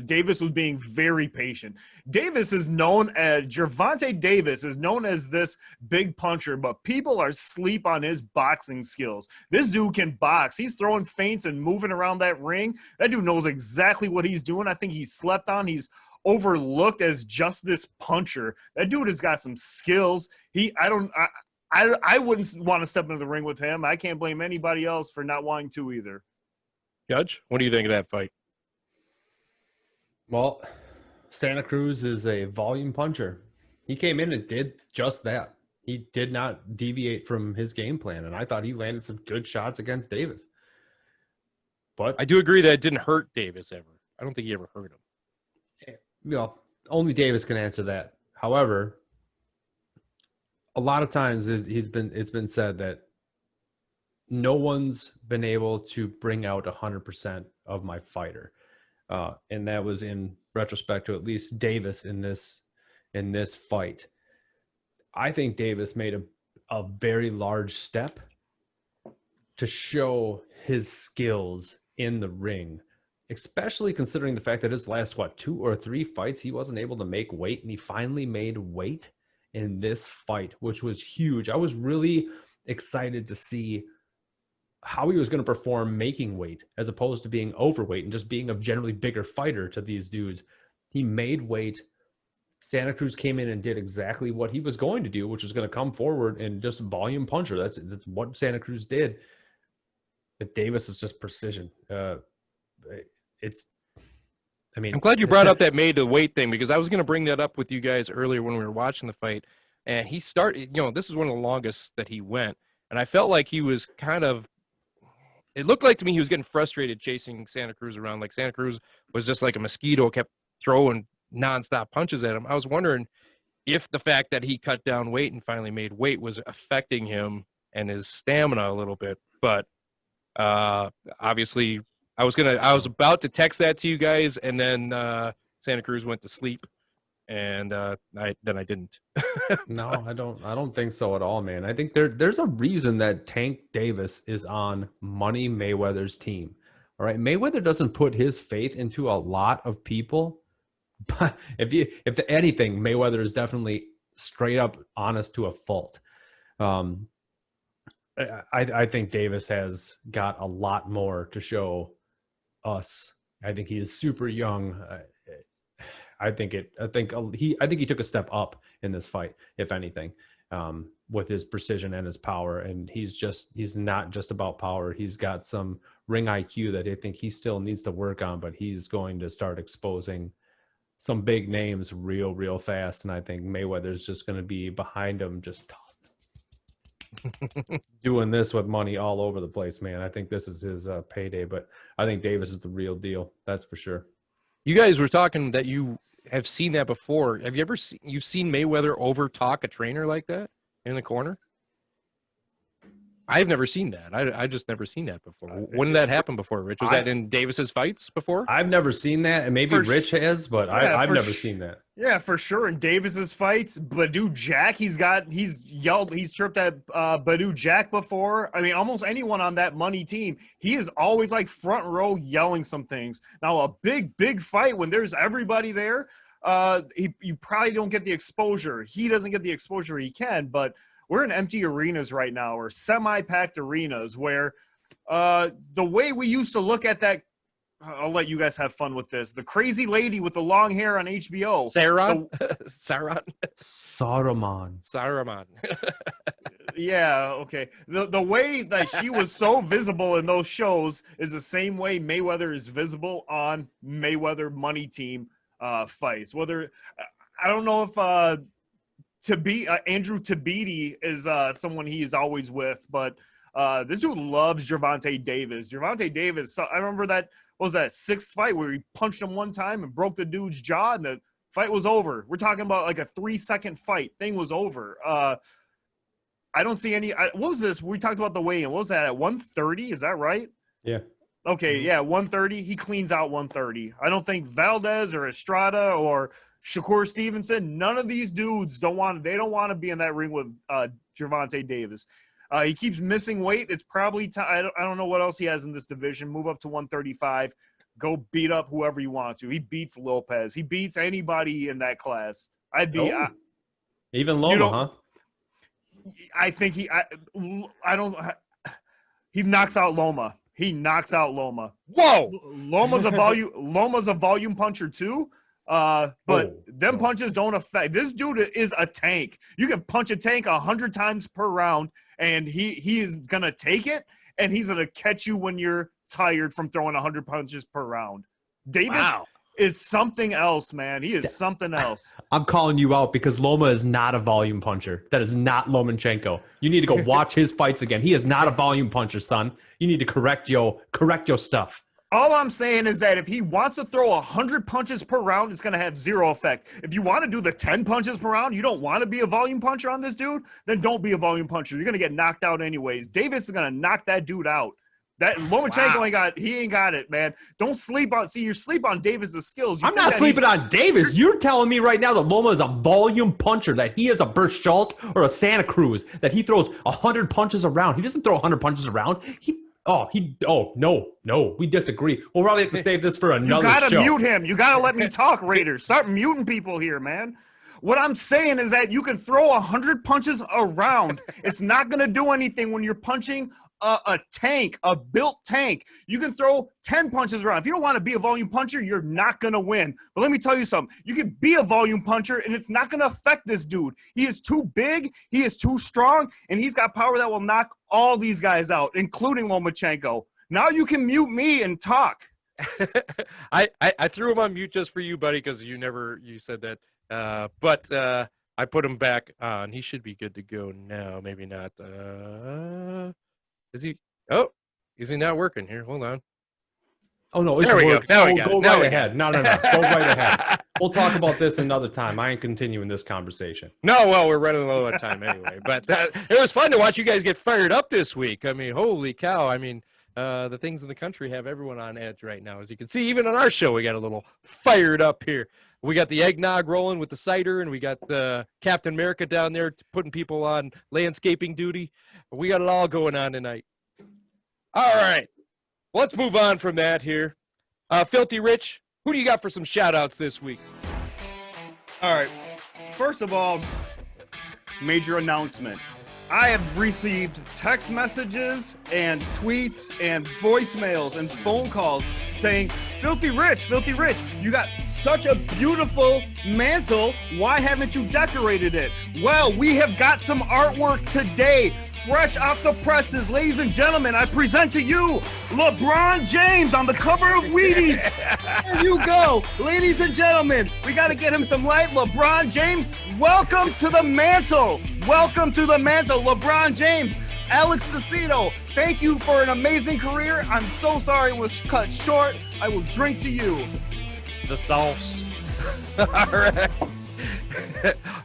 Davis was being very patient. Javante Davis is known as this big puncher, but people are asleep on his boxing skills. This dude can box. He's throwing feints and moving around that ring. That dude knows exactly what he's doing. I think he's slept on. He's overlooked as just this puncher. That dude has got some skills. I wouldn't want to step into the ring with him. I can't blame anybody else for not wanting to either. Judge, what do you think of that fight? Well, Santa Cruz is a volume puncher. He came in and did just that. He did not deviate from his game plan, and I thought he landed some good shots against Davis. But I do agree that it didn't hurt Davis ever. I don't think he ever hurt him. Only Davis can answer that. However, a lot of times it's been said that no one's been able to bring out 100% of my fighter, and that was in retrospect to at least Davis in this fight. I think Davis made a very large step to show his skills in the ring, especially considering the fact that his last 2 or 3 fights he wasn't able to make weight, and he finally made weight in this fight, which was huge. I was really excited to see how he was going to perform making weight as opposed to being overweight and just being a generally bigger fighter to these dudes. He made weight. Santa Cruz came in and did exactly what he was going to do, which was going to come forward and just volume puncher. That's what Santa Cruz did. But Davis is just precision. I'm glad you brought up that made to weight thing, because I was going to bring that up with you guys earlier when we were watching the fight. And he started, this is one of the longest that he went. And I felt like he was it looked like to me he was getting frustrated chasing Santa Cruz around. Like Santa Cruz was just like a mosquito, kept throwing nonstop punches at him. I was wondering if the fact that he cut down weight and finally made weight was affecting him and his stamina a little bit. But obviously I was about to text that to you guys, and then Santa Cruz went to sleep, and I didn't. No, I don't think so at all, man. I think there's a reason that Tank Davis is on Money Mayweather's team. All right, Mayweather doesn't put his faith into a lot of people, but if anything, Mayweather is definitely straight up honest to a fault. I think Davis has got a lot more to show us. I think he is super young. I think he took a step up in this fight, if anything, with his precision and his power. And he's not just about power. He's got some ring IQ that I think he still needs to work on, but he's going to start exposing some big names real fast. And I think Mayweather's just going to be behind him, just doing this with money all over the place, man. I think this is his payday, but I think Davis is the real deal. That's for sure. You guys were talking that you have seen that before. Have you ever seen Mayweather over talk a trainer like that in the corner? I've never seen that. I just never seen that before. When did that happen before, Rich? Was that in Davis's fights before? I've never seen that, and maybe Rich has, but I've never seen that. Yeah, for sure. In Davis's fights, Badou Jack, he's chirped at Badou Jack before. I mean, almost anyone on that Money team, he is always like front row yelling some things. Now, a big fight when there's everybody there, you probably don't get the exposure. He doesn't get the exposure he can, but we're in empty arenas right now, or semi-packed arenas, where the way we used to look at that, I'll let you guys have fun with this. The crazy lady with the long hair on HBO. Saruman. Yeah, okay. The way that she was so visible in those shows is the same way Mayweather is visible on Mayweather Money Team fights. Whether I don't know if Andrew Tabiti is someone he is always with, but this dude loves Javanta Davis. Javanta Davis, I remember that. What was that, 6th fight where he punched him one time and broke the dude's jaw, and the fight was over. We're talking about like a 3-second fight. Thing was over. I don't see any. What was this? We talked about the weigh-in. What was that, at 130? Is that right? Yeah. Okay, yeah, 130. He cleans out 130. I don't think Valdez or Estrada or Shakir Stevenson, none of these dudes don't want to be in that ring with Javanta Davis. He keeps missing weight. It's probably time. I don't know what else he has in this division. Move up to 135. Go beat up whoever you want to. He beats Lopez. He beats anybody in that class. Even Loma, huh? I think he knocks out Loma. Whoa! Loma's a volume puncher too. Them punches don't affect. This dude is a tank. You can punch a tank 100 times per round, and he is gonna take it, and he's gonna catch you when you're tired from throwing 100 punches per round. Davis is something else, man. He is something else. I'm calling you out because Loma is not a volume puncher. That is not Lomachenko. You need to go watch his fights again. He is not a volume puncher, son. You need to correct your stuff. All I'm saying is that if he wants to throw 100 punches per round, it's going to have zero effect. If you want to do the 10 punches per round, you don't want to be a volume puncher on this dude, then don't be a volume puncher. You're going to get knocked out anyways. Davis is going to knock that dude out. That Lomachenko ain't got it, man. Don't sleep on. See, you sleep on Davis's skills. I'm not sleeping on Davis. You're telling me right now that Loma is a volume puncher, that he is a Burst Schultz or a Santa Cruz, that he throws 100 punches around. He doesn't throw 100 punches around. No, we disagree. We'll probably have to save this for another show. You gotta mute him. You gotta let me talk, Raiders. Start muting people here, man. What I'm saying is that you can throw 100 punches around. It's not gonna do anything when you're punching a tank, a built tank. You can throw 10 punches around. If you don't want to be a volume puncher, you're not going to win. But let me tell you something. You can be a volume puncher, and it's not going to affect this dude. He is too big, he is too strong, and he's got power that will knock all these guys out, including Lomachenko. Now you can mute me and talk. I threw him on mute just for you, buddy, because you said that. But I put him back on. He should be good to go now. Maybe not. Is he? Oh, is he not working here? Hold on. Oh no, it's working. Now we go right ahead. No. Go right ahead. We'll talk about this another time. I ain't continuing this conversation. No, well, we're running low on time anyway. But it was fun to watch you guys get fired up this week. I mean, holy cow! I mean, the things in the country have everyone on edge right now, as you can see. Even on our show, we got a little fired up here. We got the eggnog rolling with the cider, and we got the Captain America down there putting people on landscaping duty. We got it all going on tonight. All right. Let's move on from that here. Filthy Rich, who do you got for some shout-outs this week? All right. First of all, major announcement. I have received text messages and tweets and voicemails and phone calls saying, Filthy Rich, you got such a beautiful mantle. Why haven't you decorated it? Well, we have got some artwork today, fresh off the presses. Ladies and gentlemen, I present to you LeBron James on the cover of Wheaties. There you go. Ladies and gentlemen, we got to get him some light. LeBron James, welcome to the mantle. Welcome to the mantle, LeBron James. Alex Cicito, thank you for an amazing career. I'm so sorry it was cut short. I will drink to you. The sauce. All right.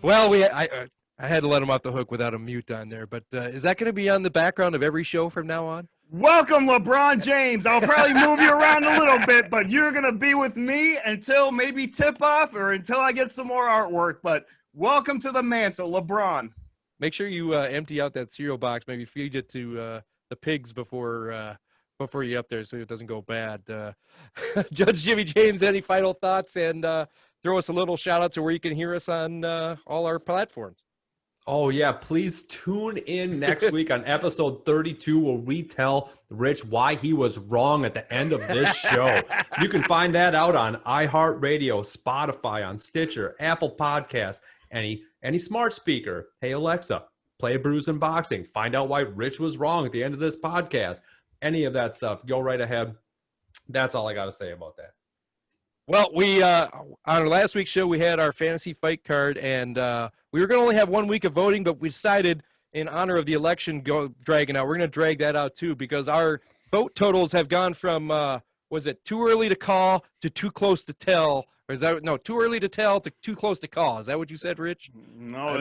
Well, I had to let him off the hook without a mute on there, but is that going to be on the background of every show from now on? Welcome, LeBron James. I'll probably move you around a little bit, but you're going to be with me until maybe tip-off or until I get some more artwork. But welcome to the mantle, LeBron. Make sure you empty out that cereal box. Maybe feed it to the pigs before you up there so it doesn't go bad. Judge Jimmy James, any final thoughts? And throw us a little shout-out to where you can hear us on all our platforms. Oh, yeah. Please tune in next week on episode 32 where we tell Rich why he was wrong at the end of this show. You can find that out on iHeartRadio, Spotify, on Stitcher, Apple Podcasts, any smart speaker. Hey, Alexa, play Brews and Boxing. Find out why Rich was wrong at the end of this podcast. Any of that stuff, go right ahead. That's all I got to say about that. Well, we on our last week's show, we had our fantasy fight card, and we were going to only have 1 week of voting, but we decided in honor of the election dragging out, we're going to drag that out too, because our vote totals have gone from, was it too early to call to too close to tell? Or is that, no, too early to tell to too close to call. Is that what you said, Rich? No,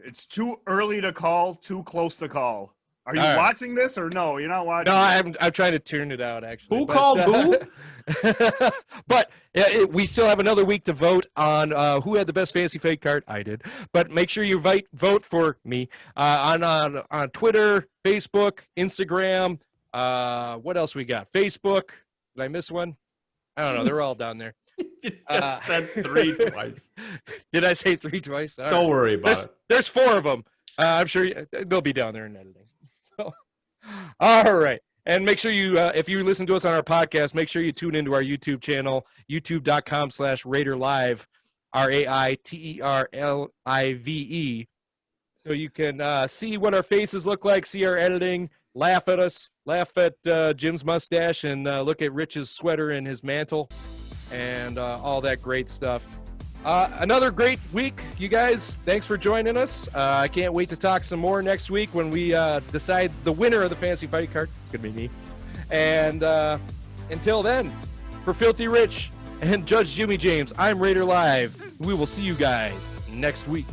it's too early to call, too close to call. Are you watching this or no? You're not watching. No, I'm trying to tune it out, actually. Who called who? But we still have another week to vote on who had the best fantasy fake card. I did. But make sure you vote for me on Twitter, Facebook, Instagram. What else we got? Facebook. Did I miss one? I don't know. They're all down there. You just said 3 twice. Did I say 3 twice? All Don't worry about it. There's 4 of them. I'm sure they'll be down there in editing. So, all right. And make sure you, if you listen to us on our podcast, make sure you tune into our YouTube channel, youtube.com/RaiderLive, RAITERLIVE. So you can see what our faces look like, see our editing, laugh at us, laugh at Jim's mustache, and look at Rich's sweater and his mantle, and all that great stuff. Another great week, you guys. Thanks for joining us. I can't wait to talk some more next week when we decide the winner of the fantasy fight card. It's going to be me. And Until then, for Filthy Rich and Judge Jimmy James, I'm Raider Live. We will see you guys next week.